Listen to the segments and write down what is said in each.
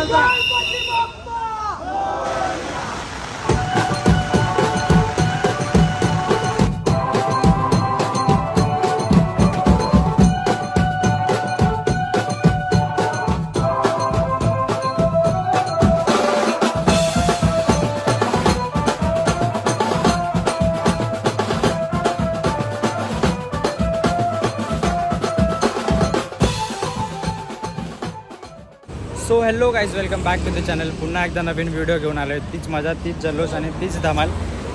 So hello guys, welcome back to the channel. पुन्हा एकदा नवीन video घेऊन आलो आहे. तीच मजा, तीच जल्लोष आणि तीच धमाल.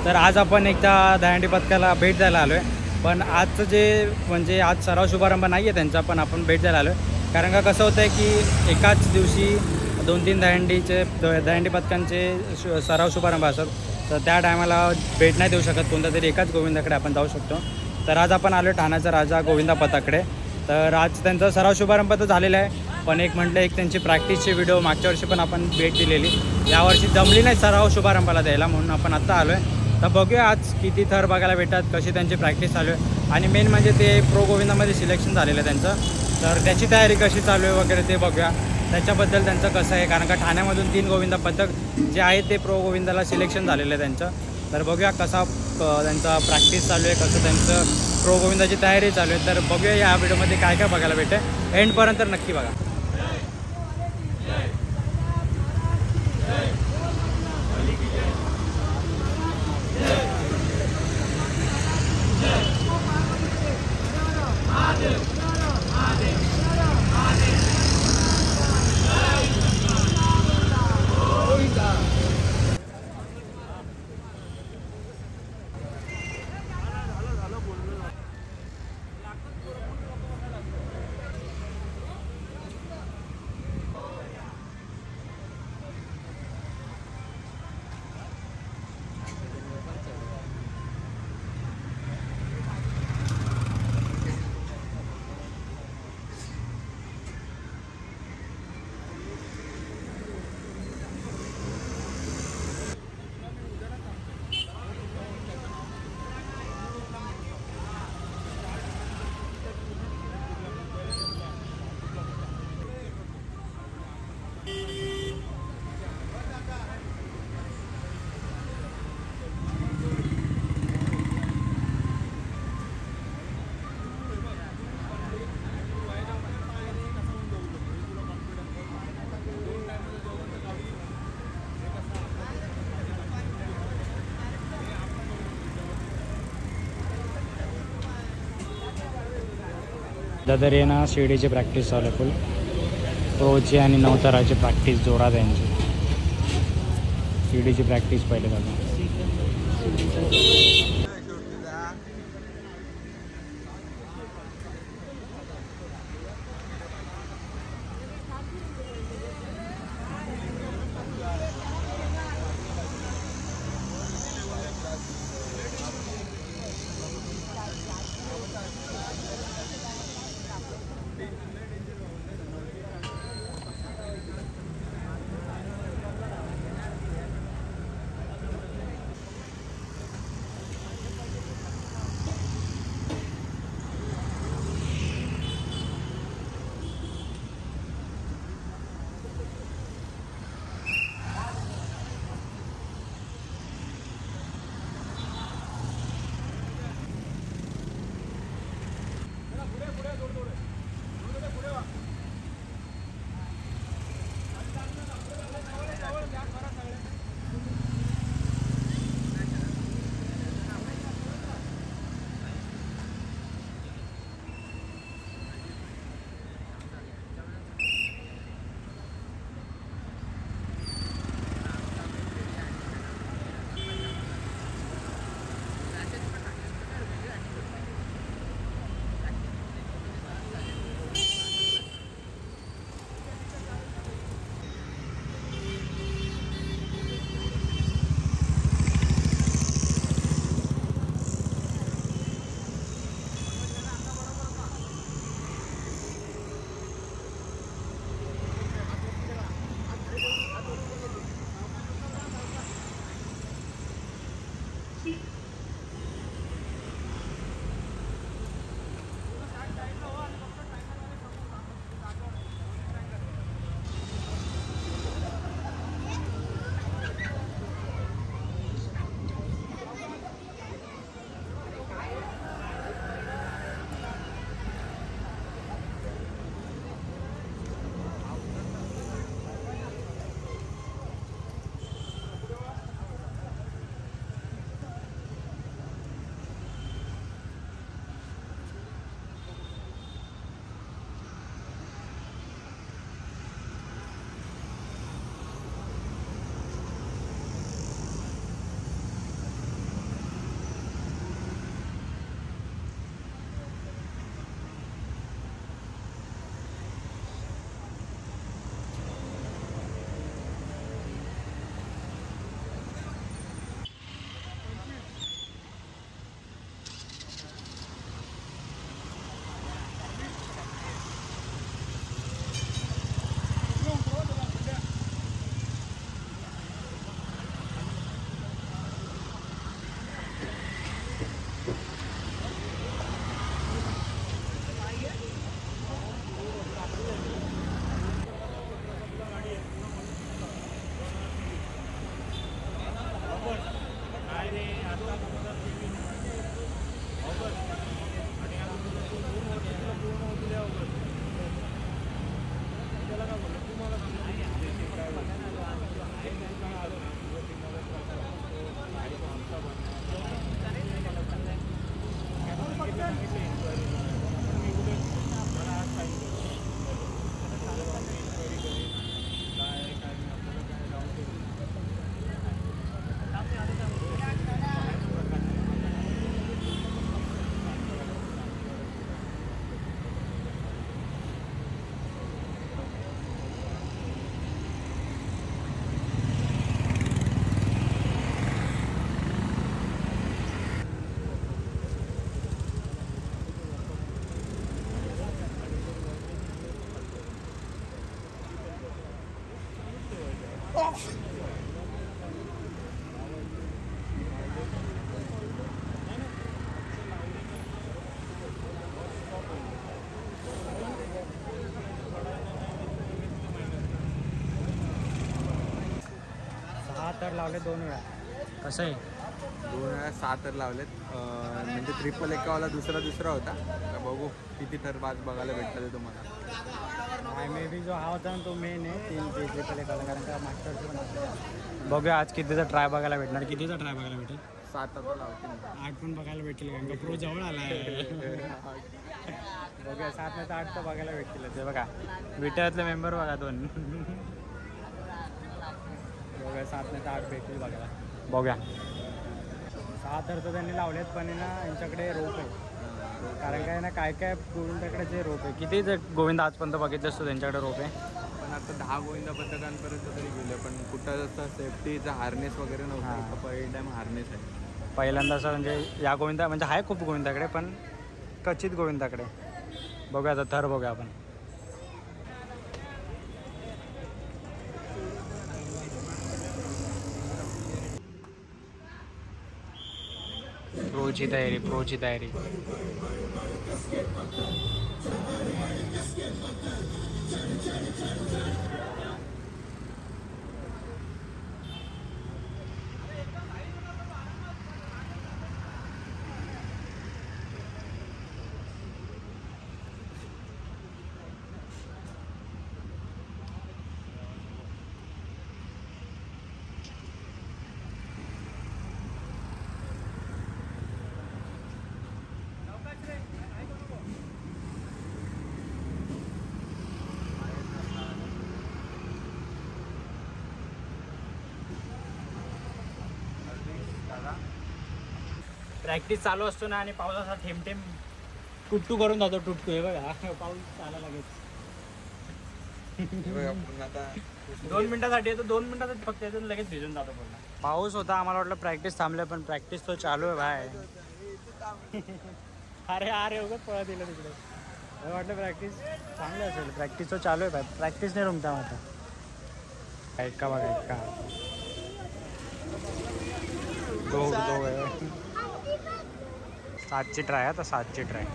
तर आज आपण एकदा दहीहंडी पथकाला भेट द्यायला आलो आहे. पण आजचं जे म्हणजे आज सराव शुभारंभ नाही आहे त्यांचा, पण आपण भेट द्यायला आलो आहे. कारण का कसं होतं आहे की एकाच दिवशी 2-3 दहीहंडी पथकांचे सराव शुभारंभ असतात. तर त्या टायमाला भेट नाही देऊ शकत कोणत्या तरी एकाच गोविंदाकडे आपण जाऊ शकतो. तर आज आपण आलो ठाण्याचा राजा गोविंदा पथकाकडे. तर आज त्यांचा सराव शुभारंभ तर झालेला आहे, पण एक म्हटलं एक त्यांची प्रॅक्टिसची व्हिडिओ मागच्या वर्षी पण आपण भेट दिलेली, यावर्षी जमली नाही सराव शुभारंभाला द्यायला, म्हणून आपण आत्ता आलो आहे. तर बघूया आज किती थर बघायला भेटतात, कशी त्यांची प्रॅक्टिस चालू आहे आणि मेन म्हणजे ते प्रो गोविंदामध्ये सिलेक्शन झालेलं आहे त्यांचं. तर त्याची तयारी कशी चालू आहे वगैरे ते बघूया. त्याच्याबद्दल त्यांचं कसं आहे, कारण का ठाण्यामधून 3 गोविंदा पथक जे आहे ते प्रो गोविंदाला सिलेक्शन झालेलं आहे त्यांचं. तर बघूया कसा त्यांचा प्रॅक्टिस चालू आहे, कसं त्यांचं प्रो गोविंदाची तयारी चालू आहे. तर बघूया या व्हिडिओमध्ये काय काय बघायला भेटेल, एंडपर्यंत नक्की बघा. तरी ना शिडीची प्रॅक्टिस चालू आहे फुल. प्रोची आणि नवताराची प्रॅक्टिस जोरात आहे यांची. शिडीची प्रॅक्टिस पहिले झाली. तर लावले 2 वेळा. कसं आहे 2 वेळा 6 तर लावलेत. म्हणजे ट्रिपल एकावाला दुसरा होता. तर बघू किती तर बाद बघायला भेटतं ते तुम्हाला. नाही मे बी जो हा होता ना तो मेन आहे 3 ते ट्रिपल एकावाला, कारण का मास्टरचं पण असतं. बघूया आज कितीचा ट्राय बघायला भेटणार. कितीचा ट्राय बघायला भेटेल? 7 आता लावते. 8 पण बघायला भेटेल, कारण का प्रो जवळ आला आहे. बघूया 7 नाही तर 8 तर बघायला भेटतील. ते बघा विट्यातले मेंबर बघा 2. बघूया 7 नाही तर 8 भेटतील बघायला. बघूया 6 तर त्यांनी लावलेत, पण ना यांच्याकडे रोप आहे. कारण काय ना काय गोविंदाकडे जे रोप आहे. किती गोविंद आजपर्यंत बघितलं असतो त्यांच्याकडे रोप आहे. पण आता 10 गोविंदा पथकांपर्यंत तरी गेले, पण कुठं असं सेफ्टीचा हार्नेस वगैरे नव्हता. पहिला टाइम हार्नेस आहे पहिल्यांदा असं. म्हणजे या गोविंदा म्हणजे आहे खूप गोविंदाकडे, पण क्वचित गोविंदाकडे. बघूया आता थर बघूया आपण. प्रोची तयारी. प्रॅक्टिस चालू असतो ना, आणि पावसाचा थेंब टुट्टू करून जातो. टुट्टू हे बघा पाऊस आला लगेच. आता 2 मिनिटासाठी येतो, 2 मिनिटात फक्त येतो लगेच भिजून जातो पूर्ण. पाऊस होता, आम्हाला वाटलं प्रॅक्टिस थांबले, पण प्रॅक्टिस तो चालू आहे भाई. अरे उगाच पळत दिलं तिकडे. मला वाटलं प्रॅक्टिस चांगली असेल. प्रॅक्टिस तो चालू आहे भाई. प्रॅक्टिस नाही रुमता आता. ऐका बघा ऐका. दो 7ची ट्राय. आता 7ची ट्राय.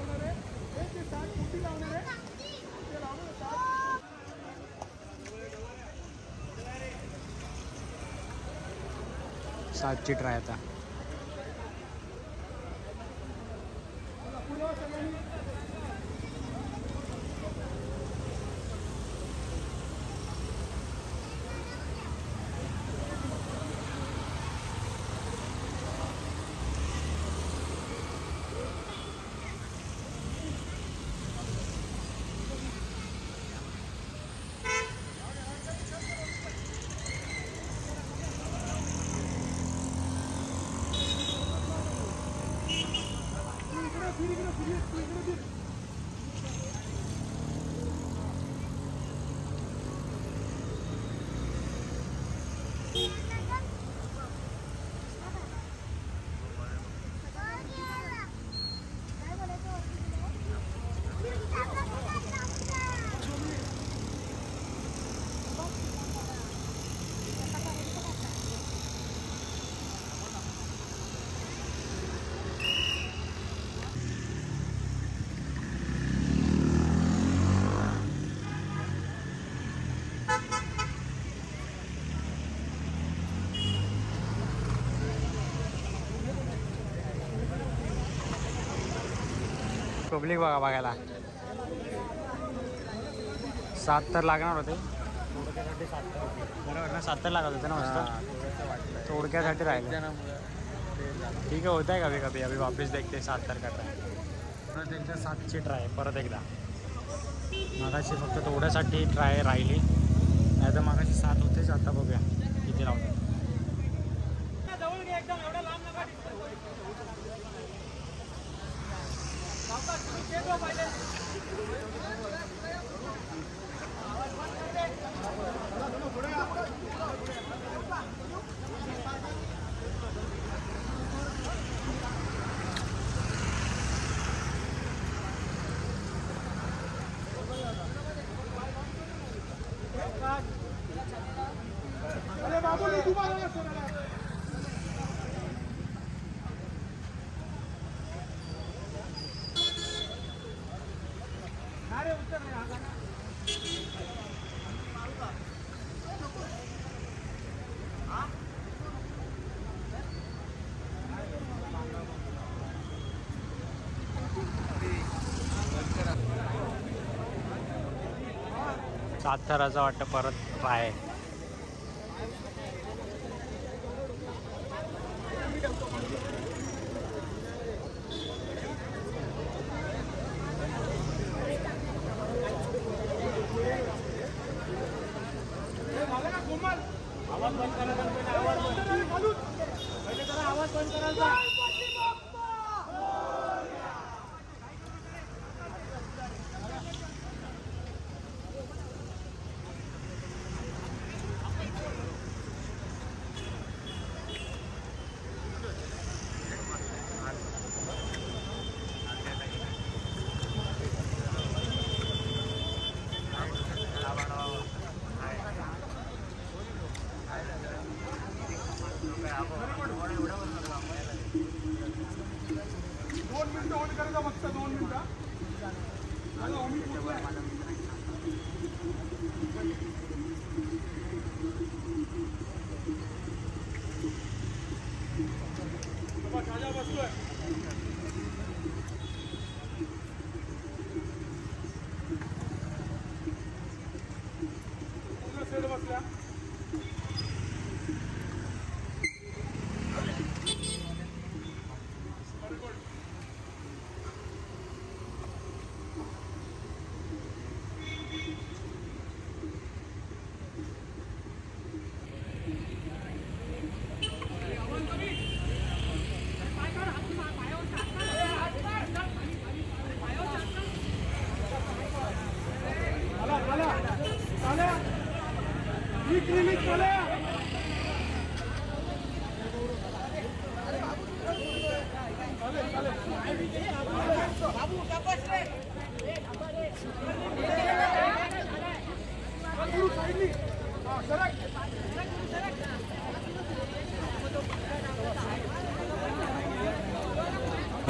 आता पब्लिक बघायला 7 तर लागणार होते. थोडक्यासाठी 7 तर होते. बरोबर ना, 7 तर लागत होते ना मस्त. थोडक्यासाठी राहिले. ठीक आहे, होत आहे कभी अभी वापस देखते 7 तर करता. परत त्यांच्या 7ची ट्राय परत एकदा. मागाशी फक्त थोड्यासाठी ट्राय राहिली, नाही तर मागाशी 7 होतेच. आता बघूया किती लावतात. साताराचं वाटतं परत फ्राय.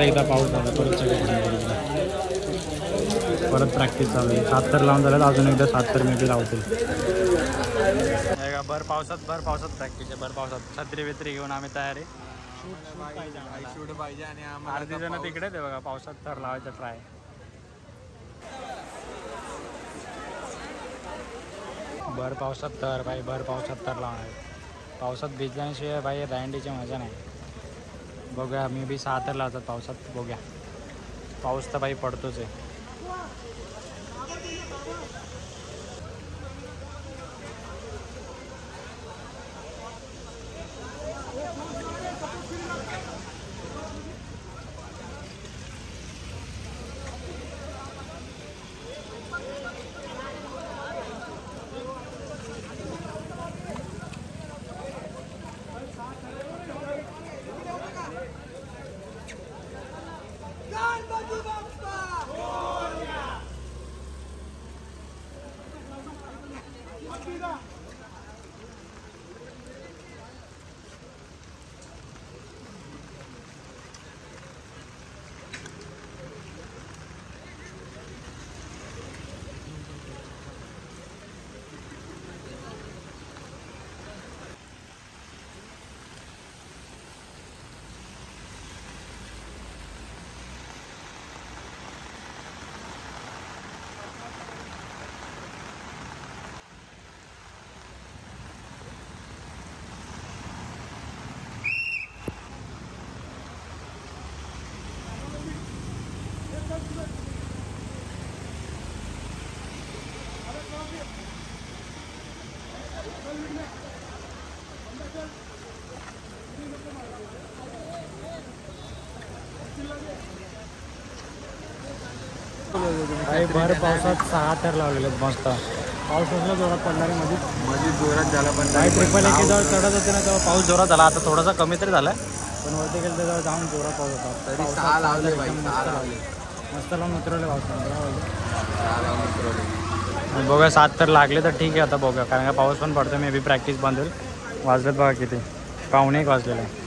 एकदा पाऊस झाला परत प्रॅक्टिस चालू आहे. ७ लावून झालं अजून एकदा ७ मिनिट लावतील. भर पावसात प्रॅक्टिस आहे. भर पावसात छत्री बित्री घेऊन आम्ही तयारी. शूट पाहिजे आणि अर्धी जण तिकडे ते बघा पावसात थर लावायचं ट्राय. भर पावसात थर भाई, भर पावसात थर लावणार. पावसात भिजल्याशिवाय भाई दहीहंडीची मजा नाही. बघूया मी बी ६ तर लावतात पावसात. बघूया पाऊस तर भाई पडतोच आहे. काही भर पावसात ६ तर लावलेले मस्त. पाऊस असला जोरात पडणार आहे. मध्ये जोरात झाला पण काही ट्रिपल एक जवळ चढत होते ना तेव्हा पाऊस जोरात झाला. आता थोडासा कमी तरी झाला पण वरती गेलं त्याच्यावर जाऊन जोरात पाऊस होता. तरी ६ लावले बाई, ६ लावले मस्त लावून उतरवले पावसाने. बघूया ७ तर लागले तर ठीक आहे. आता बघूया कारण का पाऊस पण पडतो. मे बी प्रॅक्टिस बंद होईल. वाजलेत बघा किती, 1:45 वाजलेलं आहे.